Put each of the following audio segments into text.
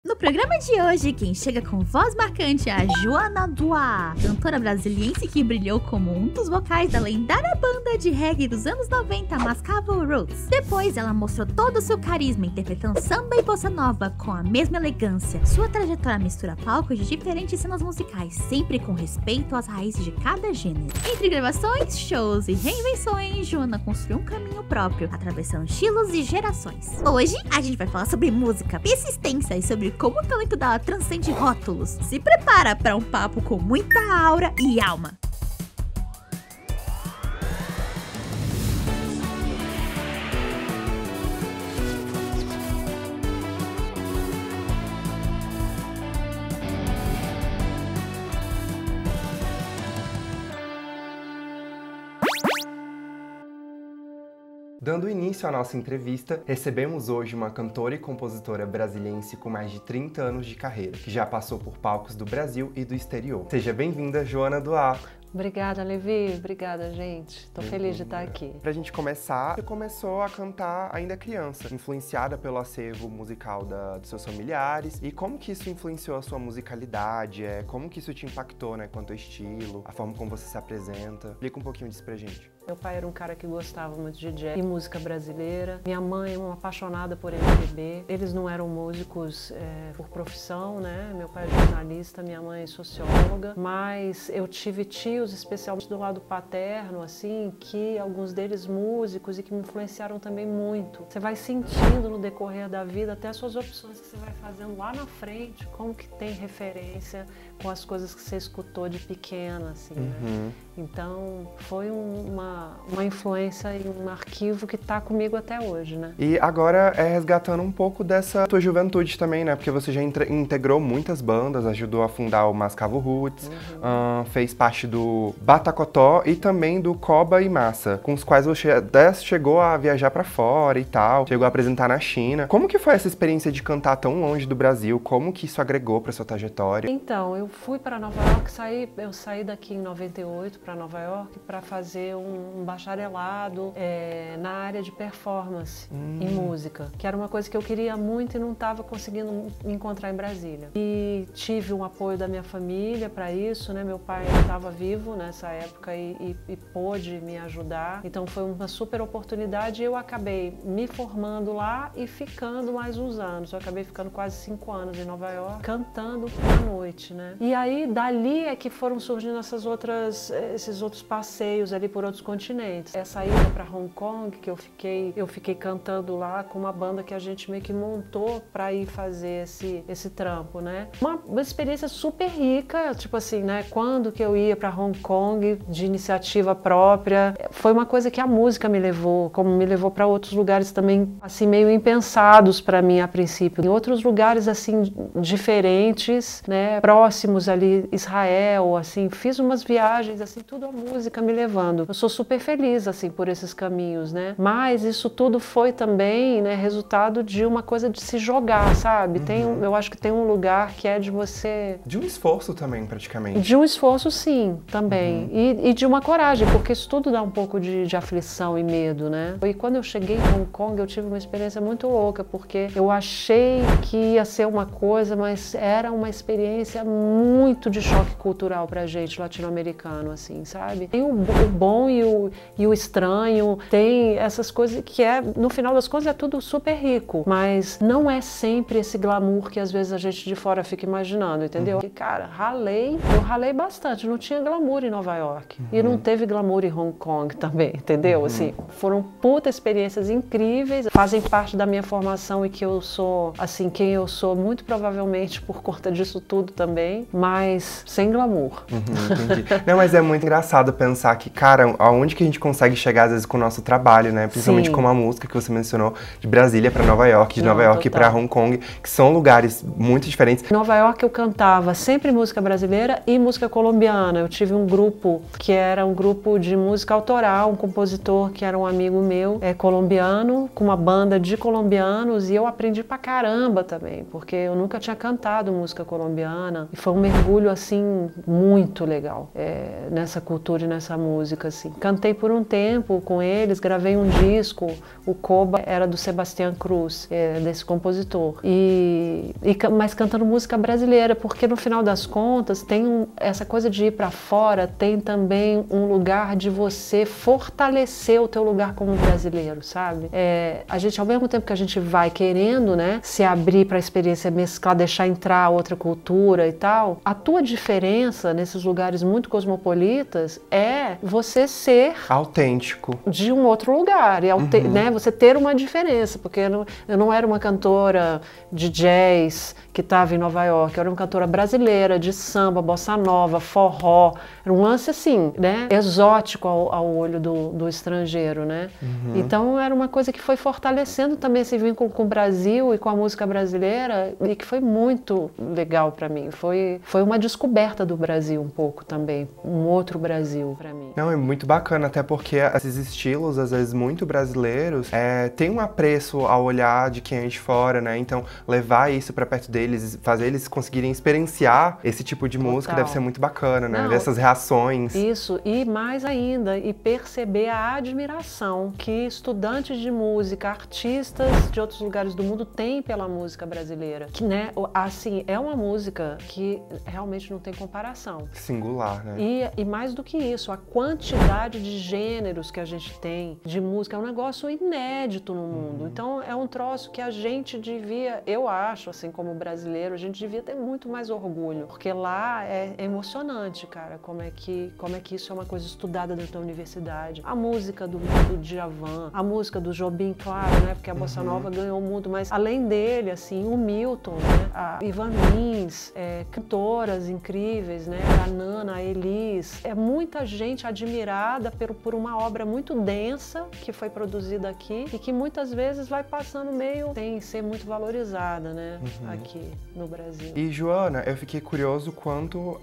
No programa de hoje, quem chega com voz marcante é a Joana Duá, cantora brasiliense que brilhou como um dos vocais da lendária banda de reggae dos anos 90, Mascavo Roots. Depois, ela mostrou todo o seu carisma interpretando samba e bossa nova com a mesma elegância. Sua trajetória mistura palcos de diferentes cenas musicais, sempre com respeito às raízes de cada gênero. Entre gravações, shows e reinvenções, Joana construiu um caminho próprio, atravessando estilos e gerações. Hoje, a gente vai falar sobre música, persistência e sobre como o talento dela transcende rótulos. Se prepara para um papo com muita aura e alma. Dando início à nossa entrevista, recebemos hoje uma cantora e compositora brasiliense com mais de 30 anos de carreira, que já passou por palcos do Brasil e do exterior. Seja bem-vinda, Joana Duá. Obrigada, Levi. Obrigada, gente. Tô feliz de estar aqui. Pra gente começar, você começou a cantar ainda criança, influenciada pelo acervo musical dos seus familiares. E como que isso influenciou a sua musicalidade? Como que isso te impactou, né, quanto ao estilo, a forma como você se apresenta? Explica um pouquinho disso pra gente. Meu pai era um cara que gostava muito de jazz e música brasileira. Minha mãe é uma apaixonada por MPB. Eles não eram músicos por profissão, né? Meu pai é jornalista, minha mãe é socióloga. Mas eu tive tios, especialmente do lado paterno, assim, que alguns deles músicos e que me influenciaram também muito. Você vai sentindo no decorrer da vida até as suas opções que você vai fazendo lá na frente, como que tem referência com as coisas que você escutou de pequena, assim, né? Então, foi uma influência e um arquivo que tá comigo até hoje, né? E agora resgatando um pouco dessa tua juventude também, né? Porque você já integrou muitas bandas, ajudou a fundar o Mascavo Roots, fez parte do Batacotó e também do Coba e Massa, com os quais você até chegou a viajar pra fora e tal, chegou a apresentar na China. Como que foi essa experiência de cantar tão longe do Brasil? Como que isso agregou pra sua trajetória? Então, eu fui para Nova York, eu saí daqui em 98 para Nova York para fazer um bacharelado na área de performance em música, que era uma coisa que eu queria muito e não estava conseguindo encontrar em Brasília. E tive um apoio da minha família para isso, né? Meu pai estava vivo nessa época e pôde me ajudar. Então foi uma super oportunidade e eu acabei me formando lá e ficando mais uns anos. Eu acabei ficando quase 5 anos em Nova York, cantando à noite, né? E aí, dali é que foram surgindo esses outros passeios ali por outros continentes. Essa ida para Hong Kong, que eu fiquei cantando lá com uma banda que a gente meio que montou para ir fazer esse trampo, né? Uma experiência super rica, tipo assim, né? Quando que eu ia para Hong Kong de iniciativa própria, foi uma coisa que a música me levou, como me levou para outros lugares também, assim, meio impensados para mim a princípio. Em outros lugares, assim, diferentes, né? Próximos ali, Israel, assim, fiz umas viagens, assim, tudo a música me levando. Eu sou super feliz, assim, por esses caminhos, né? Mas isso tudo foi também, né, resultado de uma coisa de se jogar, sabe? Eu acho que tem um lugar que é de você... De um esforço também, praticamente. De um esforço, sim, também. E de uma coragem, porque isso tudo dá um pouco de aflição e medo, né? E quando eu cheguei em Hong Kong, eu tive uma experiência muito louca, porque eu achei que ia ser uma coisa, mas era uma experiência muito de choque cultural pra gente latino-americano, assim, sabe? Tem o bom e o estranho, tem essas coisas que no final das contas é tudo super rico, mas não é sempre esse glamour que às vezes a gente de fora fica imaginando, entendeu? E, cara, eu ralei bastante, não tinha glamour em Nova York e não teve glamour em Hong Kong também, entendeu? Assim, foram puta experiências incríveis, fazem parte da minha formação e que eu sou, assim, quem eu sou, muito provavelmente por conta disso tudo também, mas sem glamour. Entendi. Não, mas é muito engraçado pensar que, cara, aonde que a gente consegue chegar às vezes com o nosso trabalho, né? Principalmente com a música que você mencionou, de Brasília para Nova York, de Nova York para Hong Kong, que são lugares muito diferentes. Em Nova York eu cantava sempre música brasileira e música colombiana. Eu tive tive um grupo que era um grupo de música autoral, um compositor que era um amigo meu, colombiano, com uma banda de colombianos, e eu aprendi pra caramba também, porque eu nunca tinha cantado música colombiana, e foi um mergulho, assim, muito legal nessa cultura e nessa música, assim. Cantei por um tempo com eles, gravei um disco, o Coba era do Sebastián Cruz, desse compositor, mas cantando música brasileira, porque no final das contas tem essa coisa de ir pra fora, tem também um lugar de você fortalecer o teu lugar como brasileiro, sabe? A gente, ao mesmo tempo que a gente vai querendo, né, se abrir para a experiência, mesclar, deixar entrar outra cultura e tal, a tua diferença nesses lugares muito cosmopolitas é você ser autêntico de um outro lugar, né, você ter uma diferença, porque eu não era uma cantora de jazz que estava em Nova York, eu era uma cantora brasileira de samba, bossa nova, forró, era um lance assim, né, exótico ao olho do estrangeiro, né? Então era uma coisa que foi fortalecendo também esse vínculo com o Brasil e com a música brasileira, e que foi muito legal para mim. Foi uma descoberta do Brasil um pouco também, um outro Brasil para mim. Não, é muito bacana, até porque esses estilos, às vezes muito brasileiros, tem um apreço ao olhar de quem é de fora, né? Então levar isso para perto deles, fazer eles conseguirem experienciar esse tipo de música deve ser muito bacana, né? Ver essas reações. Isso, e mais ainda, e perceber a admiração que estudantes de música, artistas de outros lugares do mundo têm pela música brasileira. Que, né, assim, é uma música que realmente não tem comparação. Singular, né? E mais do que isso, a quantidade de gêneros que a gente tem de música é um negócio inédito no mundo. Então é um troço que a gente devia, eu acho, assim, como brasileiro, a gente devia ter muito mais orgulho, porque lá é emocionante, cara, como é que isso é uma coisa estudada dentro da universidade. A música do Djavan, a música do Jobim, claro, né, porque a bossa nova ganhou o mundo, mas além dele, assim, o Milton, né, a Ivan Lins, cantoras incríveis, né, a Nana, a Elis, muita gente admirada por uma obra muito densa que foi produzida aqui e que muitas vezes vai passando meio sem ser muito valorizada, né, aqui no Brasil. E Joana, eu fiquei curioso quanto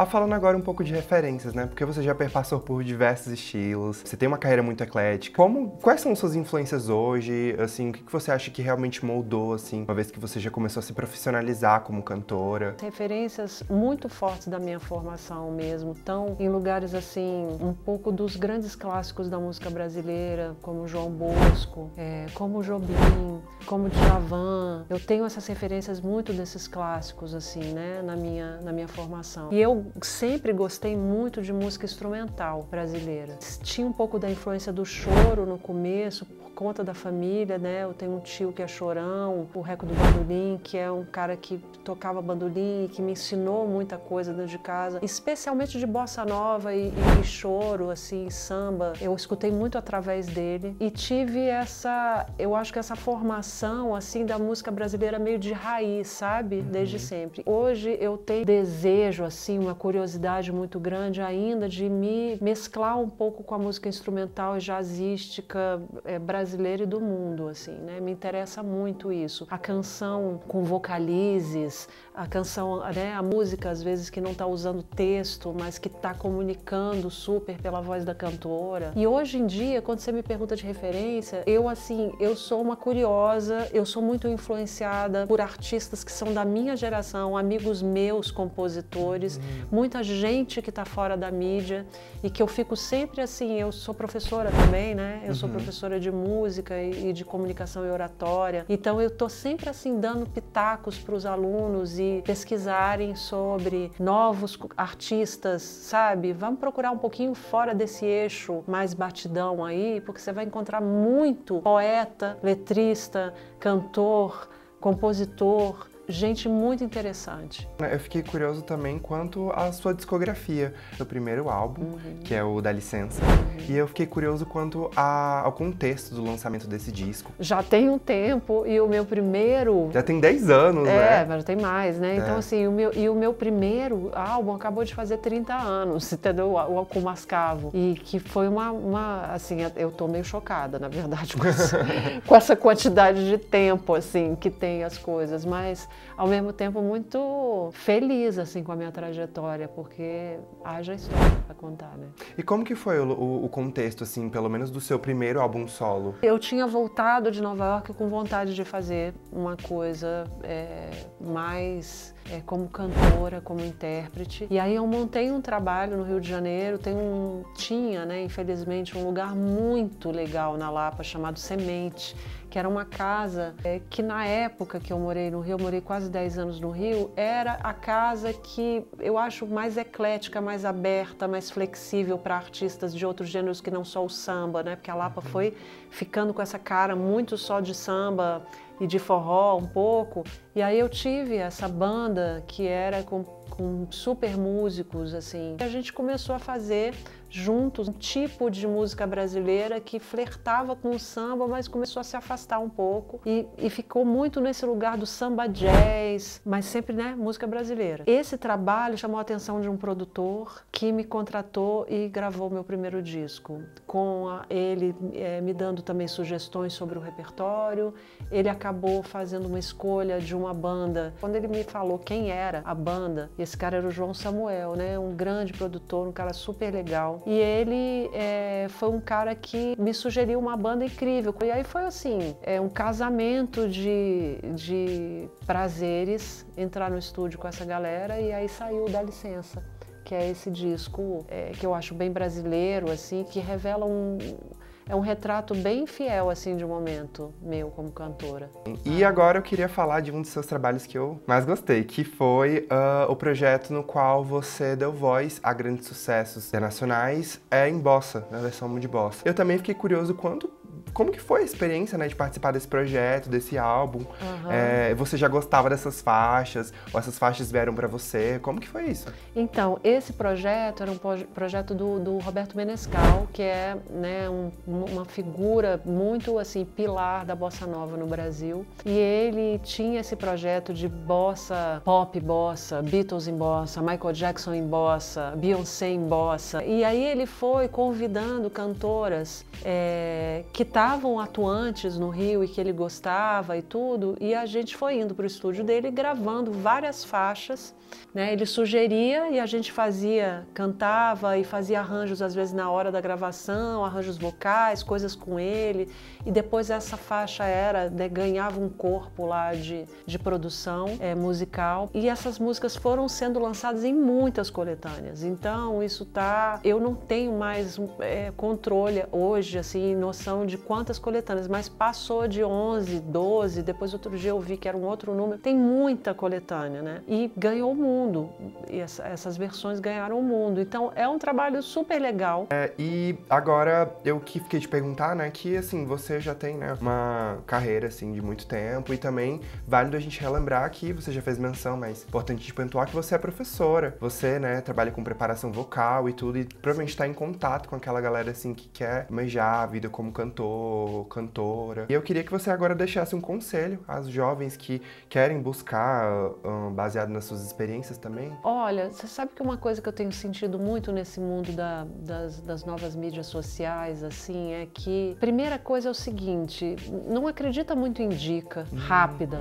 falando agora um pouco de referências, né, porque você já perpassou por diversos estilos, você tem uma carreira muito eclética. Quais são suas influências hoje? Assim, o que você acha que realmente moldou, assim, uma vez que você já começou a se profissionalizar como cantora? Referências muito fortes da minha formação mesmo, estão em lugares, assim, um pouco dos grandes clássicos da música brasileira, como João Bosco, como Jobim, como Djavan. Eu tenho essas referências muito desses clássicos, assim, né, na minha formação. E eu sempre gostei muito de música instrumental brasileira. Tinha um pouco da influência do choro no começo, por conta da família, né? Eu tenho um tio que é chorão, o Reco do Bandolim, que é um cara que tocava bandolim, que me ensinou muita coisa dentro de casa, especialmente de bossa nova e choro, assim, samba. Eu escutei muito através dele e tive eu acho que essa formação, assim, da música brasileira meio de raiz, sabe? Desde sempre. Hoje eu tenho desejo, assim, uma curiosidade muito grande ainda de me mesclar um pouco com a música instrumental e jazzística brasileira e do mundo, assim, né? Me interessa muito isso. A canção com vocalizes, a canção, né? A música, às vezes, que não está usando texto, mas que está comunicando super pela voz da cantora. E hoje em dia, quando você me pergunta de referência, eu sou uma curiosa, eu sou muito influenciada por artistas que são da minha geração, amigos meus, compositores, muita gente que está fora da mídia e que eu fico sempre assim, eu sou professora também, né? Eu sou professora de música e de comunicação e oratória, então eu tô sempre assim dando pitacos para os alunos e pesquisarem sobre novos artistas, sabe? Vamos procurar um pouquinho fora desse eixo mais batidão aí, porque você vai encontrar muito poeta, letrista, cantor, compositor, gente muito interessante. Eu fiquei curioso também quanto à sua discografia, do primeiro álbum, que é o Dá Licença, e eu fiquei curioso quanto ao contexto do lançamento desse disco. Já tem um tempo, e o meu primeiro... Já tem 10 anos, né? Mas já tem mais, né? Então, assim, o meu primeiro álbum acabou de fazer 30 anos, entendeu? Com o Mascavo. E que foi assim, eu tô meio chocada, na verdade, com essa quantidade de tempo, assim, que tem as coisas, mas ao mesmo tempo muito feliz assim com a minha trajetória, porque haja história para contar, né? E como que foi o contexto, assim, pelo menos do seu primeiro álbum solo? Eu tinha voltado de Nova York com vontade de fazer uma coisa mais como cantora, como intérprete. E aí eu montei um trabalho no Rio de Janeiro, tinha, né, infelizmente, um lugar muito legal na Lapa chamado Semente, que era uma casa que na época que eu morei no Rio, eu morei quase 10 anos no Rio, era a casa que eu acho mais eclética, mais aberta, mais flexível para artistas de outros gêneros que não só o samba, né? Porque a Lapa foi ficando com essa cara muito só de samba e de forró um pouco. E aí eu tive essa banda que era com super músicos, assim. E a gente começou a fazer juntos um tipo de música brasileira que flertava com o samba, mas começou a se afastar um pouco e ficou muito nesse lugar do samba jazz, mas sempre, né, música brasileira. Esse trabalho chamou a atenção de um produtor que me contratou e gravou meu primeiro disco, com ele me dando também sugestões sobre o repertório. Ele acabou fazendo uma escolha de uma banda. Quando ele me falou quem era a banda, esse cara era o João Samuel, né, um grande produtor, um cara super legal. E ele foi um cara que me sugeriu uma banda incrível. E aí foi assim, um casamento de prazeres entrar no estúdio com essa galera, e aí saiu Dá Licença, que é esse disco que eu acho bem brasileiro, assim, que revela um retrato bem fiel, assim, de um momento meu como cantora. E agora eu queria falar de um dos seus trabalhos que eu mais gostei, que foi o projeto no qual você deu voz a grandes sucessos internacionais em bossa, na versão de bossa. Eu também fiquei curioso como que foi a experiência, né, de participar desse projeto, desse álbum? Você já gostava dessas faixas? Ou essas faixas vieram pra você? Como que foi isso? Então, esse projeto era um projeto do Roberto Menescal, que é, né, uma figura muito, assim, pilar da bossa nova no Brasil. E ele tinha esse projeto de bossa, pop bossa, Beatles em bossa, Michael Jackson em bossa, Beyoncé em bossa. E aí ele foi convidando cantoras que estavam atuantes no Rio e que ele gostava e tudo, e a gente foi indo para o estúdio dele gravando várias faixas, né? Ele sugeria e a gente cantava e fazia arranjos às vezes na hora da gravação, arranjos vocais, coisas com ele, e depois essa faixa ganhava um corpo lá de produção musical, e essas músicas foram sendo lançadas em muitas coletâneas. Então eu não tenho mais controle hoje, assim, noção de quantas coletâneas, mas passou de 11, 12, depois outro dia eu vi que era um outro número. Tem muita coletânea, né? E ganhou o mundo, e essas versões ganharam o mundo. Então é um trabalho super legal. E agora eu que fiquei de perguntar, né, que assim, você já tem, né, uma carreira assim de muito tempo, e também válido a gente relembrar que você já fez menção, mas importante de pontuar que você é professora. Você, né, trabalha com preparação vocal e tudo, e provavelmente está em contato com aquela galera assim que quer almejar a vida como cantor, cantora. E eu queria que você agora deixasse um conselho às jovens que querem buscar, baseado nas suas experiências também. Olha, você sabe que uma coisa que eu tenho sentido muito nesse mundo das novas mídias sociais, assim, é que, primeira coisa é o seguinte, não acredita muito em dica rápida,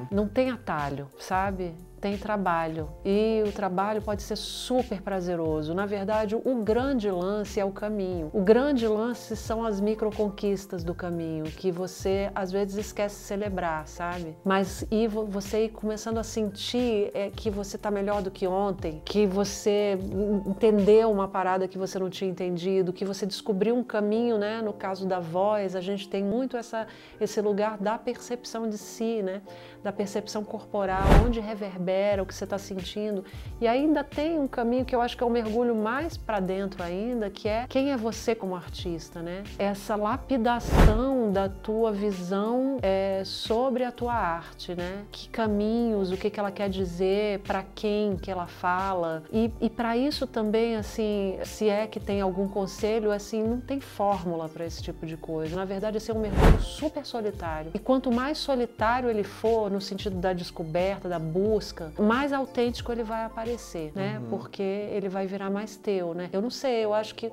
não tem atalho, sabe? Tem trabalho, e o trabalho pode ser super prazeroso. Na verdade, o grande lance é o caminho. O grande lance são as microconquistas do caminho, que você às vezes esquece de celebrar, sabe? Mas você ir começando a sentir que você tá melhor do que ontem, que você entendeu uma parada que você não tinha entendido, que você descobriu um caminho, né? No caso da voz, a gente tem muito esse lugar da percepção de si, né? Da percepção corporal, onde reverbera o que você está sentindo. E ainda tem um caminho que eu acho que é um mergulho mais para dentro ainda, que é quem é você como artista, né? Essa lapidação da tua visão sobre a tua arte, né? Que caminhos, o que ela quer dizer, para quem que ela fala. E para isso também, assim, se é que tem algum conselho, assim, não tem fórmula para esse tipo de coisa. Na verdade, esse é um mergulho super solitário. E quanto mais solitário ele for, no sentido da descoberta, da busca, comunica, mais autêntico ele vai aparecer, né? Porque ele vai virar mais teu, né? Eu não sei, eu acho que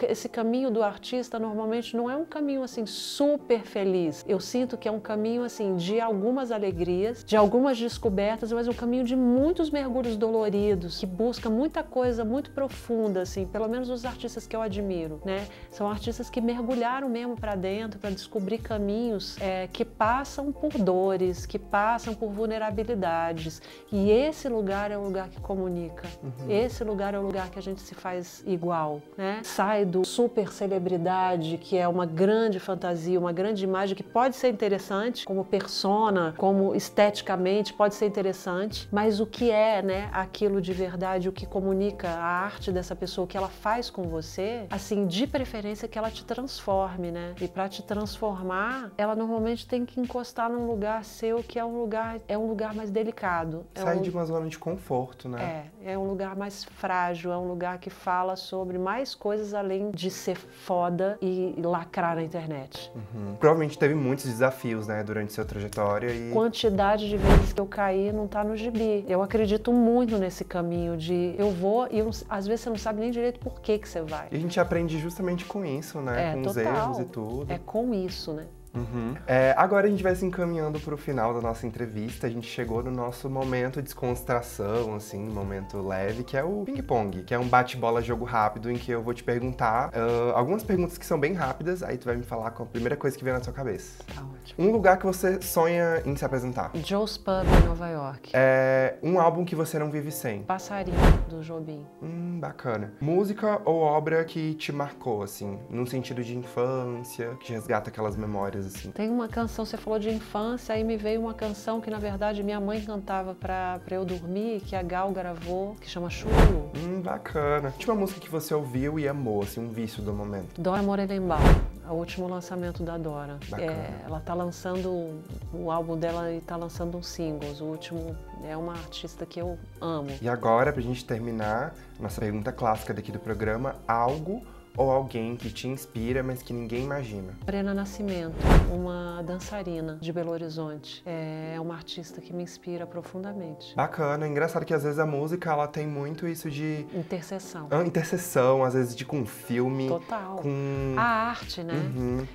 esse caminho do artista normalmente não é um caminho assim super feliz. Eu sinto que é um caminho assim de algumas alegrias, de algumas descobertas, mas um caminho de muitos mergulhos doloridos, que busca muita coisa muito profunda, assim, pelo menos os artistas que eu admiro, né? São artistas que mergulharam mesmo para dentro para descobrir caminhos que passam por dores, que passam por vulnerabilidades. E esse lugar é o lugar que comunica. Esse lugar é o lugar que a gente se faz igual, né? Sai do super celebridade, que é uma grande fantasia, uma grande imagem que pode ser interessante como persona, como esteticamente pode ser interessante, mas o que é, né, aquilo de verdade, o que comunica a arte dessa pessoa, o que ela faz com você, assim, de preferência que ela te transforme, né? E para te transformar, ela normalmente tem que encostar num lugar seu que é um lugar mais delicado. Sai de uma zona de conforto, né? É um lugar mais frágil, é um lugar que fala sobre mais coisas além de ser foda e lacrar na internet. Provavelmente teve muitos desafios, né, durante sua trajetória e... Quantidade de vezes que eu caí não tá no gibi. Eu acredito muito nesse caminho de eu vou e às vezes você não sabe nem direito por que você vai. E a gente aprende justamente com isso, né? Com os erros e tudo. É com isso, né? Agora a gente vai se encaminhando para o final da nossa entrevista. A gente chegou no nosso momento de descontração, assim, momento leve, que é o ping-pong, que é um bate-bola jogo rápido em que eu vou te perguntar algumas perguntas que são bem rápidas, aí tu vai me falar com a primeira coisa que vem na sua cabeça. Tá ótimo. Um lugar que você sonha em se apresentar? Joe's Pub, em Nova York. Um álbum que você não vive sem? Passarinho, do Jobim. Bacana. Música ou obra que te marcou, assim, num sentido de infância, que resgata aquelas memórias, assim? Tem uma canção, você falou de infância, aí me veio uma canção que, na verdade, minha mãe cantava pra eu dormir, que a Gal gravou, que chama Chulo. Bacana. Última música que você ouviu e amou, assim, um vício do momento? Dora Morelenbaum, o último lançamento da Dora. Ela tá lançando o álbum dela e tá lançando uns singles. O último é uma artista que eu amo. E agora, pra gente terminar, nossa pergunta clássica daqui do programa, algo ou alguém que te inspira, mas que ninguém imagina? Brena Nascimento, uma dançarina de Belo Horizonte. É uma artista que me inspira profundamente. Bacana, engraçado que às vezes a música, ela tem muito isso de... Interseção. Interseção, às vezes de com filme. Total. Com... A arte, né?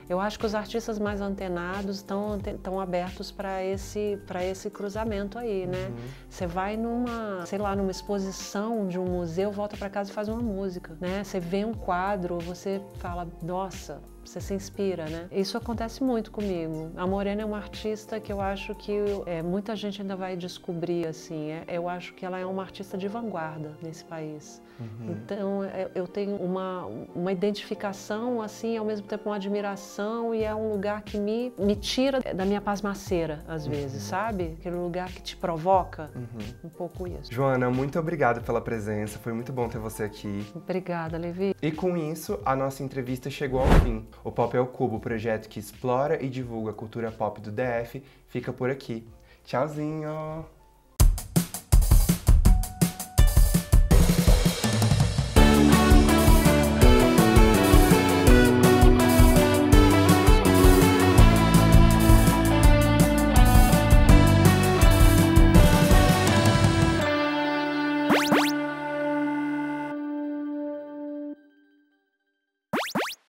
Eu acho que os artistas mais antenados estão abertos para esse cruzamento aí, né? Você vai numa exposição de um museu, volta para casa e faz uma música, né? Você vê um quadro, você fala, nossa, você se inspira, né? Isso acontece muito comigo. A Morena é uma artista que eu acho que muita gente ainda vai descobrir, assim. Eu acho que ela é uma artista de vanguarda nesse país. Então, eu tenho uma identificação, assim, ao mesmo tempo uma admiração, e é um lugar que me tira da minha pasmaceira, às vezes, sabe? Aquele lugar que te provoca. Um pouco isso. Joana, muito obrigado pela presença. Foi muito bom ter você aqui. Obrigada, Levi. E com isso, a nossa entrevista chegou ao fim. O Pop é o Cubo, o projeto que explora e divulga a cultura pop do DF, fica por aqui. Tchauzinho!